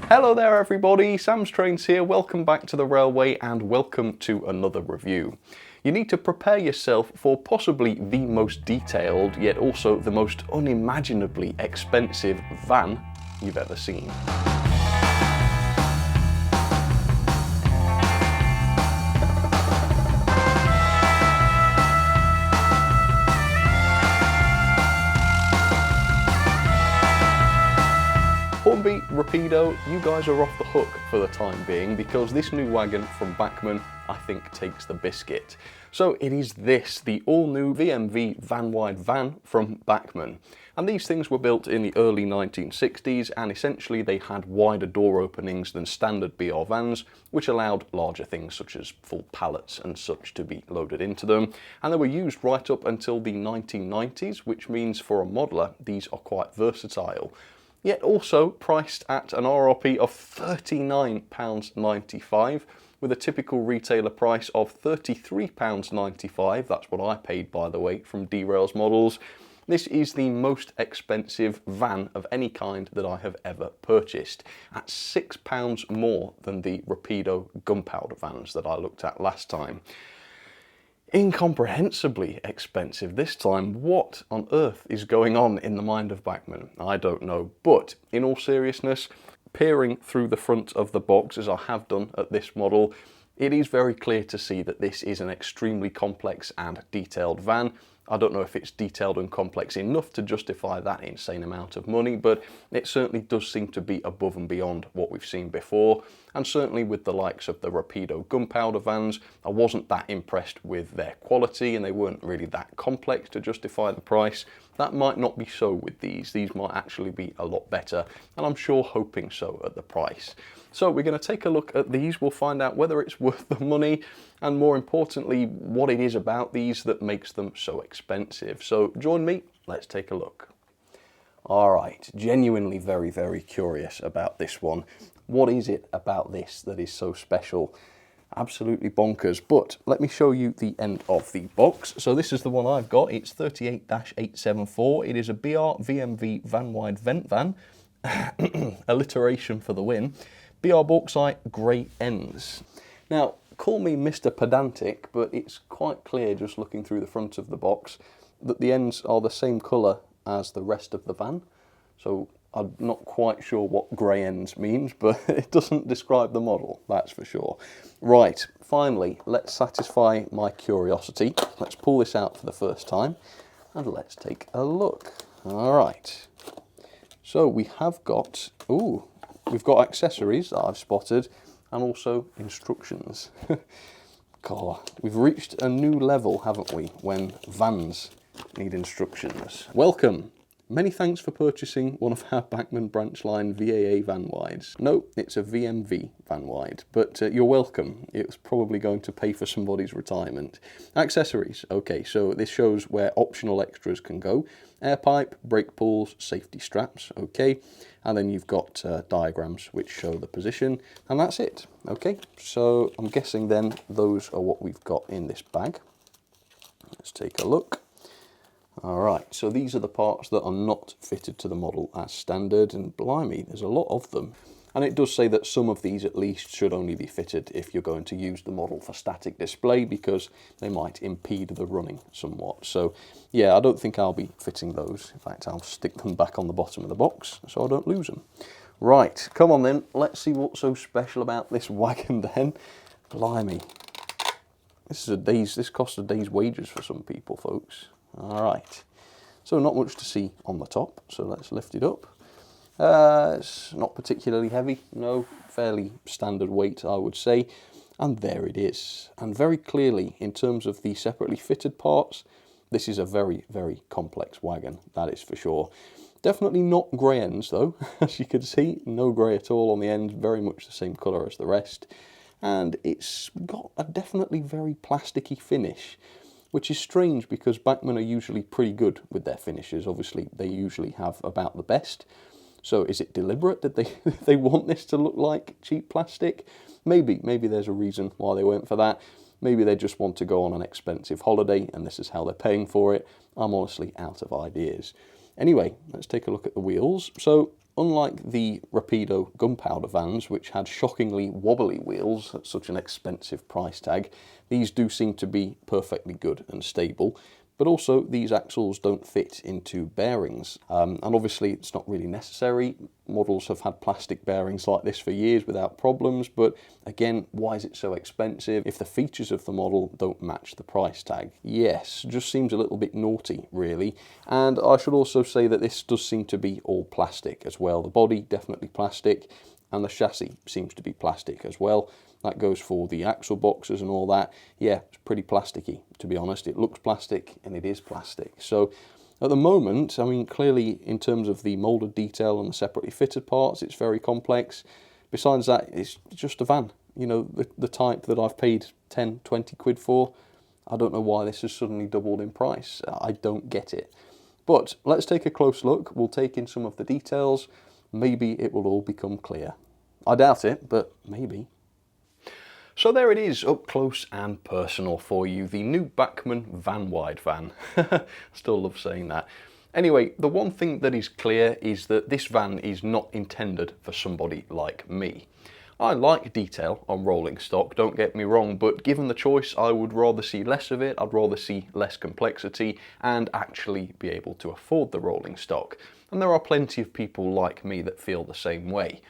Hello there everybody, Sam's Trains here, welcome back to the railway and welcome to another review. You need to prepare yourself for possibly the most detailed, yet also the most unimaginably expensive van you've ever seen. Hornby, Rapido, you guys are off the hook for the time being because this new wagon from Bachmann I think takes the biscuit. So it is this, the all-new VMV Vanwide van from Bachmann. And these things were built in the early 1960s and essentially they had wider door openings than standard BR vans, which allowed larger things such as full pallets and such to be loaded into them. And they were used right up until the 1990s, which means for a modeller these are quite versatile. Yet also priced at an RRP of £39.95 with a typical retailer price of £33.95, that's what I paid by the way from D-Rails models. This is the most expensive van of any kind that I have ever purchased, at £6 more than the Rapido gunpowder vans that I looked at last time. Incomprehensibly expensive this time. What on earth is going on in the mind of Bachmann? I don't know, but in all seriousness, peering through the front of the box as I have done at this model, it is very clear to see that this is an extremely complex and detailed van. I don't know if it's detailed and complex enough to justify that insane amount of money, but it certainly does seem to be above and beyond what we've seen before. And certainly with the likes of the Rapido gunpowder vans, I wasn't that impressed with their quality and they weren't really that complex to justify the price. That might not be so with these. These might actually be a lot better, and I'm sure hoping so at the price. So we're going to take a look at these, we'll find out whether it's worth the money, and more importantly, what it is about these that makes them so expensive. So join me, let's take a look. Alright, genuinely very, very curious about this one. What is it about this that is so special? Absolutely bonkers, but let me show you the end of the box. So this is the one I've got, it's 38-874. It is a BR VMV Vanwide vent van, alliteration for the win. BR bauxite grey ends. Now, call me Mr. Pedantic, but it's quite clear just looking through the front of the box that the ends are the same colour as the rest of the van. So I'm not quite sure what grey ends means, but it doesn't describe the model, that's for sure. Right, finally, let's satisfy my curiosity. Let's pull this out for the first time and let's take a look. All right, so we have got, we've got accessories that I've spotted and also instructions. God, we've reached a new level, haven't we, when vans need instructions. Welcome. Many thanks for purchasing one of our Bachmann branch line VAA Vanwides. No, it's a VMV Vanwide, but you're welcome. It's probably going to pay for somebody's retirement. Accessories. Okay, so this shows where optional extras can go. Air pipe, brake pulls, safety straps, okay. And then you've got diagrams which show the position, and that's it. Okay, so I'm guessing then those are what we've got in this bag. Let's take a look. Alright, so these are the parts that are not fitted to the model as standard, and blimey, there's a lot of them. And it does say that some of these at least should only be fitted if you're going to use the model for static display because they might impede the running somewhat. So yeah, I don't think I'll be fitting those. In fact, I'll stick them back on the bottom of the box so I don't lose them. Right, come on then, let's see what's so special about this wagon then. Blimey. This costs a day's wages for some people, folks. Alright, so not much to see on the top, so let's lift it up. It's not particularly heavy, no, fairly standard weight I would say, and there it is. And very clearly, in terms of the separately fitted parts, this is a very, very complex wagon, that is for sure. Definitely not grey ends though, as you can see, no grey at all on the ends, very much the same colour as the rest. And it's got a definitely very plasticky finish, which is strange because Bachmann are usually pretty good with their finishes. Obviously, they usually have about the best. So is it deliberate that they want this to look like cheap plastic? Maybe there's a reason why they went for that. Maybe they just want to go on an expensive holiday and this is how they're paying for it. I'm honestly out of ideas. Anyway, let's take a look at the wheels. So unlike the Rapido gunpowder vans, which had shockingly wobbly wheels at such an expensive price tag, these do seem to be perfectly good and stable. But also, these axles don't fit into bearings, and obviously it's not really necessary. Models have had plastic bearings like this for years without problems, but again, why is it so expensive if the features of the model don't match the price tag? Yes, just seems a little bit naughty, really. And I should also say that this does seem to be all plastic as well. The body, definitely plastic, and the chassis seems to be plastic as well. That goes for the axle boxes and all that. Yeah, it's pretty plasticky, to be honest. It looks plastic and it is plastic. So at the moment, I mean, clearly in terms of the moulded detail and the separately fitted parts, it's very complex. Besides that, it's just a van. You know, the type that I've paid 10, 20 quid for. I don't know why this has suddenly doubled in price. I don't get it. But let's take a close look. We'll take in some of the details. Maybe it will all become clear. I doubt it, but maybe. So there it is, up close and personal for you, the new Bachmann Vanwide van. Still love saying that. Anyway, the one thing that is clear is that this van is not intended for somebody like me. I like detail on rolling stock, don't get me wrong, but given the choice, I would rather see less of it, I'd rather see less complexity, and actually be able to afford the rolling stock. And there are plenty of people like me that feel the same way.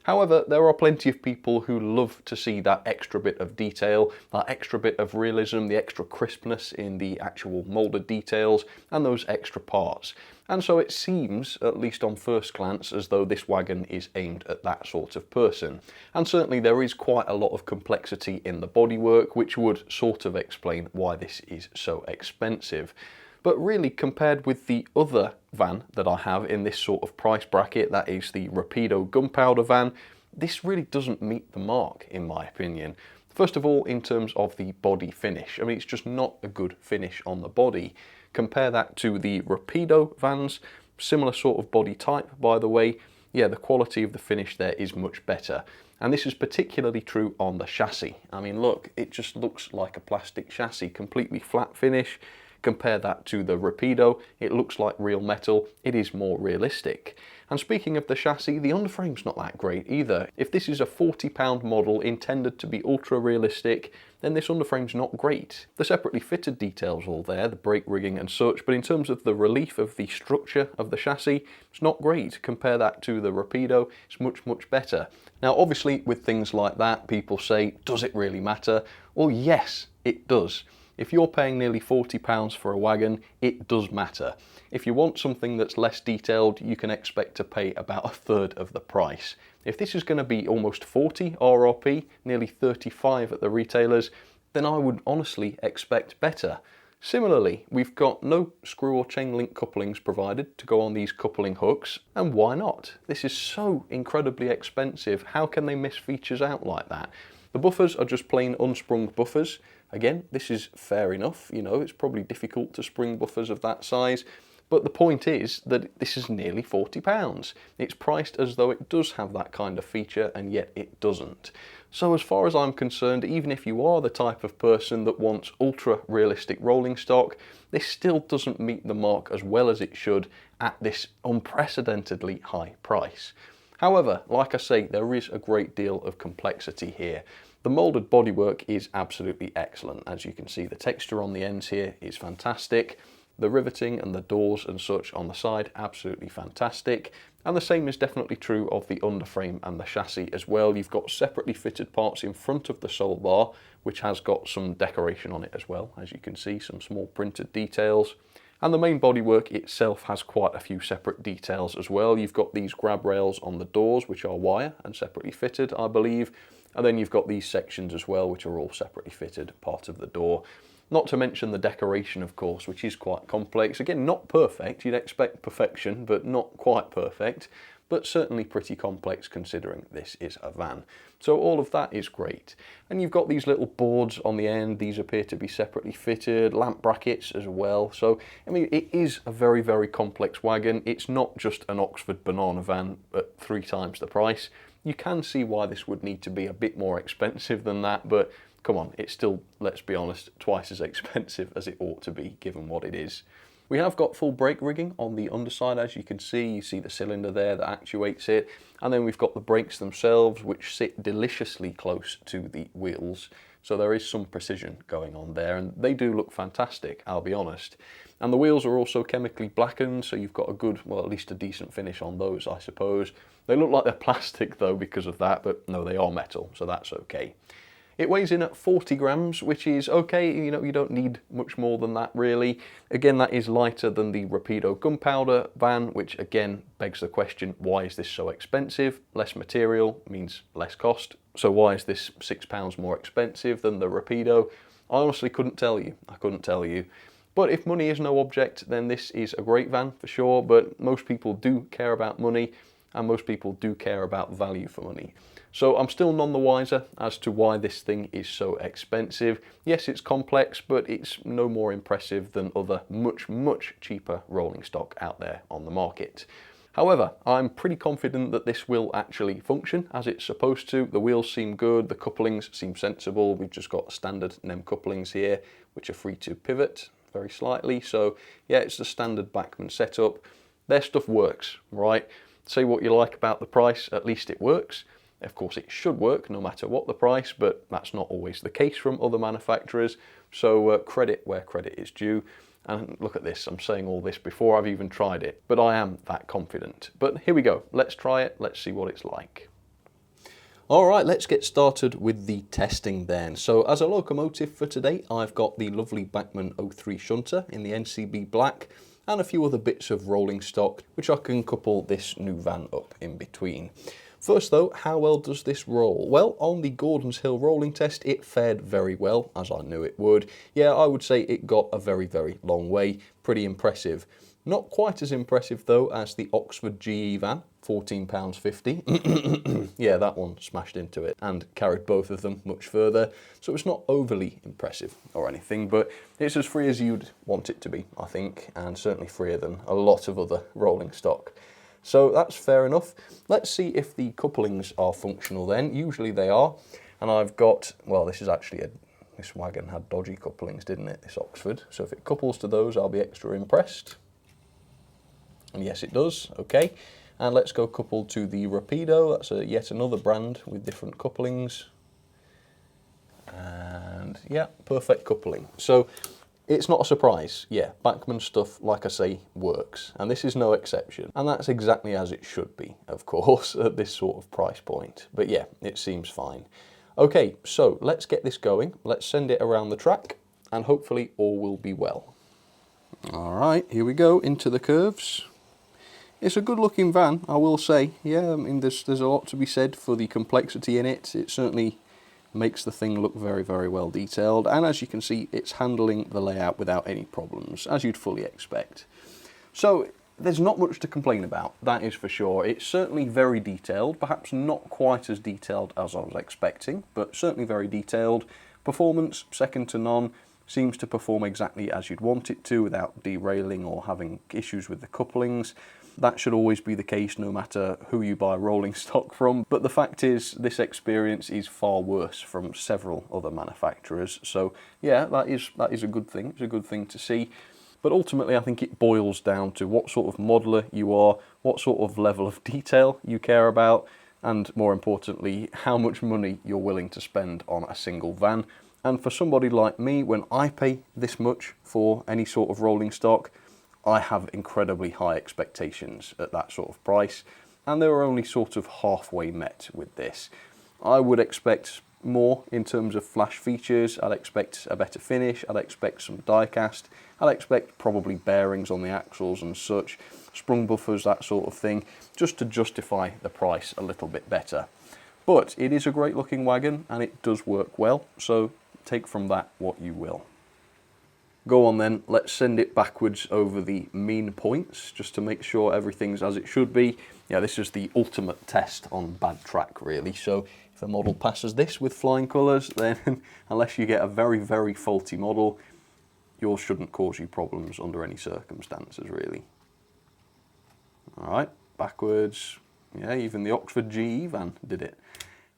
However, there are plenty of people who love to see that extra bit of detail, that extra bit of realism, the extra crispness in the actual moulded details, and those extra parts. And so it seems, at least on first glance, as though this wagon is aimed at that sort of person. And certainly there is quite a lot of complexity in the bodywork, which would sort of explain why this is so expensive. But really, compared with the other van that I have in this sort of price bracket, that is the Rapido gunpowder van, this really doesn't meet the mark, in my opinion. First of all, in terms of the body finish, I mean, it's just not a good finish on the body. Compare that to the Rapido vans, similar sort of body type, by the way. Yeah, the quality of the finish there is much better. And this is particularly true on the chassis. I mean, look, it just looks like a plastic chassis, completely flat finish. Compare that to the Rapido, it looks like real metal, it is more realistic. And speaking of the chassis, the underframe's not that great either. If this is a £40 model intended to be ultra realistic, then this underframe's not great. The separately fitted details all there, the brake rigging and such, but in terms of the relief of the structure of the chassis, it's not great. Compare that to the Rapido, it's much, much better. Now obviously with things like that, people say, does it really matter? Well, yes, it does. If you're paying nearly £40 for a wagon, it does matter. If you want something that's less detailed, you can expect to pay about a third of the price. If this is going to be almost 40 RRP, nearly 35 at the retailers, then I would honestly expect better. Similarly, we've got no screw or chain link couplings provided to go on these coupling hooks, and why not? This is so incredibly expensive, how can they miss features out like that? The buffers are just plain unsprung buffers. Again, this is fair enough, you know, it's probably difficult to spring buffers of that size, but the point is that this is nearly £40. It's priced as though it does have that kind of feature, and yet it doesn't. So as far as I'm concerned, even if you are the type of person that wants ultra realistic rolling stock, this still doesn't meet the mark as well as it should at this unprecedentedly high price. However, like I say, there is a great deal of complexity here. The moulded bodywork is absolutely excellent. As you can see, the texture on the ends here is fantastic. The riveting and the doors and such on the side, absolutely fantastic. And the same is definitely true of the underframe and the chassis as well. You've got separately fitted parts in front of the sole bar, which has got some decoration on it as well. As you can see, some small printed details. And the main bodywork itself has quite a few separate details as well. You've got these grab rails on the doors, which are wire and separately fitted, I believe. And then you've got these sections as well, which are all separately fitted, part of the door. Not to mention the decoration, of course, which is quite complex. Again, not perfect. You'd expect perfection, but not quite perfect. But certainly pretty complex considering this is a van. So all of that is great. And you've got these little boards on the end. These appear to be separately fitted, lamp brackets as well. So, I mean, it is a very, very complex wagon. It's not just an Oxford banana van at 3 times the price. You can see why this would need to be a bit more expensive than that, but come on, it's still, let's be honest, twice as expensive as it ought to be given what it is. We have got full brake rigging on the underside, as you can see. You see the cylinder there that actuates it, and then we've got the brakes themselves, which sit deliciously close to the wheels. So there is some precision going on there, and they do look fantastic, I'll be honest. And the wheels are also chemically blackened, so you've got a good, well, at least a decent finish on those, I suppose. They look like they're plastic though because of that, but no, they are metal, so that's okay. It weighs in at 40 grams, which is okay. You know, you don't need much more than that really. Again, that is lighter than the Rapido gunpowder van, which again begs the question, why is this so expensive? Less material means less cost. So why is this £6 more expensive than the Rapido? I honestly couldn't tell you. I couldn't tell you. But if money is no object, then this is a great van for sure. But most people do care about money, and most people do care about value for money. So I'm still none the wiser as to why this thing is so expensive. Yes, it's complex, but it's no more impressive than other much cheaper rolling stock out there on the market. However, I'm pretty confident that this will actually function as it's supposed to. The wheels seem good, the couplings seem sensible. We've just got standard NEM couplings here, which are free to pivot very slightly. So yeah, it's the standard Bachmann setup. Their stuff works, right? Say what you like about the price, at least it works. Of course, it should work no matter what the price, but that's not always the case from other manufacturers. So credit where credit is due. And look at this, I'm saying all this before I've even tried it, but I am that confident. But here we go, let's try it, let's see what it's like. All right, let's get started with the testing then. So as a locomotive for today, I've got the lovely Bachmann 03 shunter in the NCB black, and a few other bits of rolling stock, which I can couple this new van up in between. First though, how well does this roll? Well, on the Gordon's Hill rolling test, it fared very well, as I knew it would. Yeah, I would say it got a very long way. Pretty impressive. Not quite as impressive though as the Oxford GE van, £14.50. Yeah, that one smashed into it and carried both of them much further. So it's not overly impressive or anything, but it's as free as you'd want it to be, I think, and certainly freer than a lot of other rolling stock. So that's fair enough. Let's see if the couplings are functional then. Usually they are. And I've got, well, this is actually this wagon had dodgy couplings, didn't it, this Oxford. So if it couples to those, I'll be extra impressed. And yes, it does. Okay. And let's go couple to the Rapido. That's yet another brand with different couplings. And yeah, perfect coupling. So it's not a surprise. Yeah, Bachmann stuff, like I say, works. And this is no exception. And that's exactly as it should be, of course, at this sort of price point. But yeah, it seems fine. Okay, so let's get this going. Let's send it around the track, and hopefully all will be well. All right, here we go, into the curves. It's a good looking van, I will say. Yeah, I mean, there's a lot to be said for the complexity in it. It certainly makes the thing look very well detailed, and as you can see, it's handling the layout without any problems, as you'd fully expect. So there's not much to complain about, that is for sure. It's certainly very detailed, perhaps not quite as detailed as I was expecting, but certainly very detailed. Performance, second to none, seems to perform exactly as you'd want it to without derailing or having issues with the couplings. That should always be the case no matter who you buy rolling stock from. But the fact is, this experience is far worse from several other manufacturers. So yeah, that is a good thing. It's a good thing to see. But ultimately, I think it boils down to what sort of modeler you are, what sort of level of detail you care about, and more importantly, how much money you're willing to spend on a single van. And for somebody like me, when I pay this much for any sort of rolling stock, I have incredibly high expectations at that sort of price, and they were only sort of halfway met with this. I would expect more in terms of flash features. I'd expect a better finish, I'd expect some die cast, I'd expect probably bearings on the axles and such, sprung buffers, that sort of thing, just to justify the price a little bit better. But it is a great looking wagon and it does work well, so take from that what you will. Go on then, let's send it backwards over the mean points just to make sure everything's as it should be. Yeah, this is the ultimate test on bad track really, so if a model passes this with flying colours, then unless you get a very faulty model, yours shouldn't cause you problems under any circumstances really. Alright, backwards, yeah, even the Oxford GE van did it.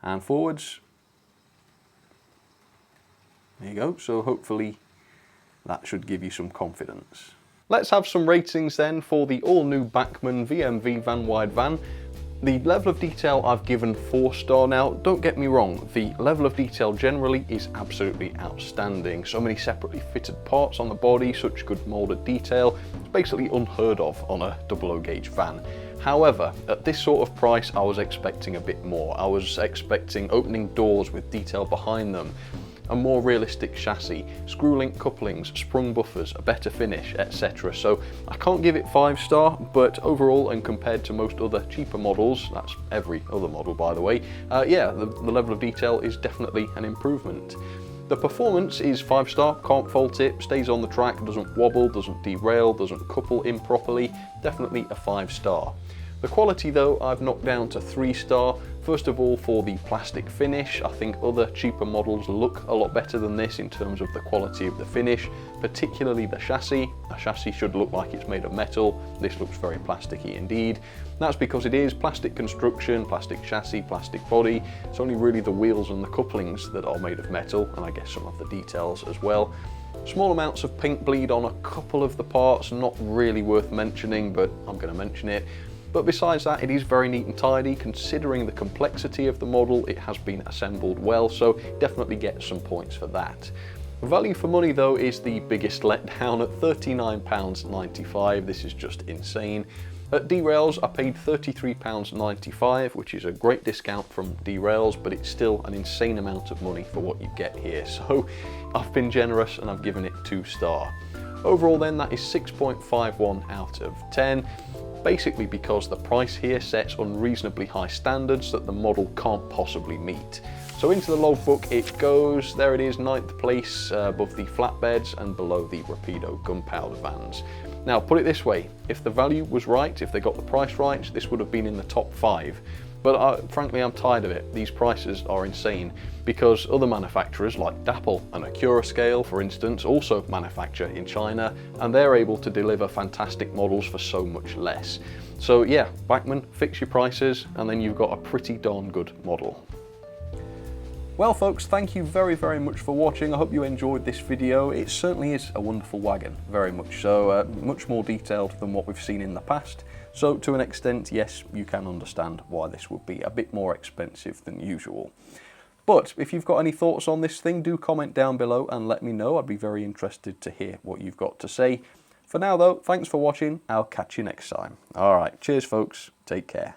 And forwards, there you go, so hopefully that should give you some confidence. Let's have some ratings then for the all-new Bachmann VMV Vanwide van. The level of detail I've given 4-star. Now, don't get me wrong, the level of detail generally is absolutely outstanding. So many separately fitted parts on the body, such good moulded detail. It's basically unheard of on a 00 gauge van. However, at this sort of price, I was expecting a bit more. I was expecting opening doors with detail behind them, a more realistic chassis, screw-link couplings, sprung buffers, a better finish, etc. So I can't give it 5-star, but overall and compared to most other cheaper models, that's every other model by the way, yeah, the level of detail is definitely an improvement. The performance is 5-star, can't fault it, stays on the track, doesn't wobble, doesn't derail, doesn't couple improperly, definitely a 5-star. The quality though, I've knocked down to 3-star. First of all, for the plastic finish, I think other cheaper models look a lot better than this in terms of the quality of the finish, particularly the chassis. A chassis should look like it's made of metal. This looks very plasticky indeed. That's because it is plastic construction, plastic chassis, plastic body. It's only really the wheels and the couplings that are made of metal, and I guess some of the details as well. Small amounts of paint bleed on a couple of the parts, not really worth mentioning, but I'm going to mention it. But besides that, it is very neat and tidy. Considering the complexity of the model, it has been assembled well, so definitely get some points for that. Value for money though is the biggest letdown at £39.95. This is just insane. At Derails, I paid £33.95, which is a great discount from Derails, but it's still an insane amount of money for what you get here. So I've been generous and I've given it 2-star. Overall then, that is 6.51 out of 10. Basically because the price here sets unreasonably high standards that the model can't possibly meet. So into the logbook it goes. There it is, 9th place above the flatbeds and below the Rapido gunpowder vans. Now put it this way, if the value was right, if they got the price right, this would have been in the top 5. But frankly, I'm tired of it. These prices are insane because other manufacturers like Dapple and Accurascale, for instance, also manufacture in China, and they're able to deliver fantastic models for so much less. So yeah, Bachmann, fix your prices, and then you've got a pretty darn good model. Well folks, thank you very, very much for watching. I hope you enjoyed this video. It certainly is a wonderful wagon, very much so, much more detailed than what we've seen in the past. So to an extent, yes, you can understand why this would be a bit more expensive than usual. But if you've got any thoughts on this thing, do comment down below and let me know. I'd be very interested to hear what you've got to say. For now though, thanks for watching. I'll catch you next time. All right, cheers folks, take care.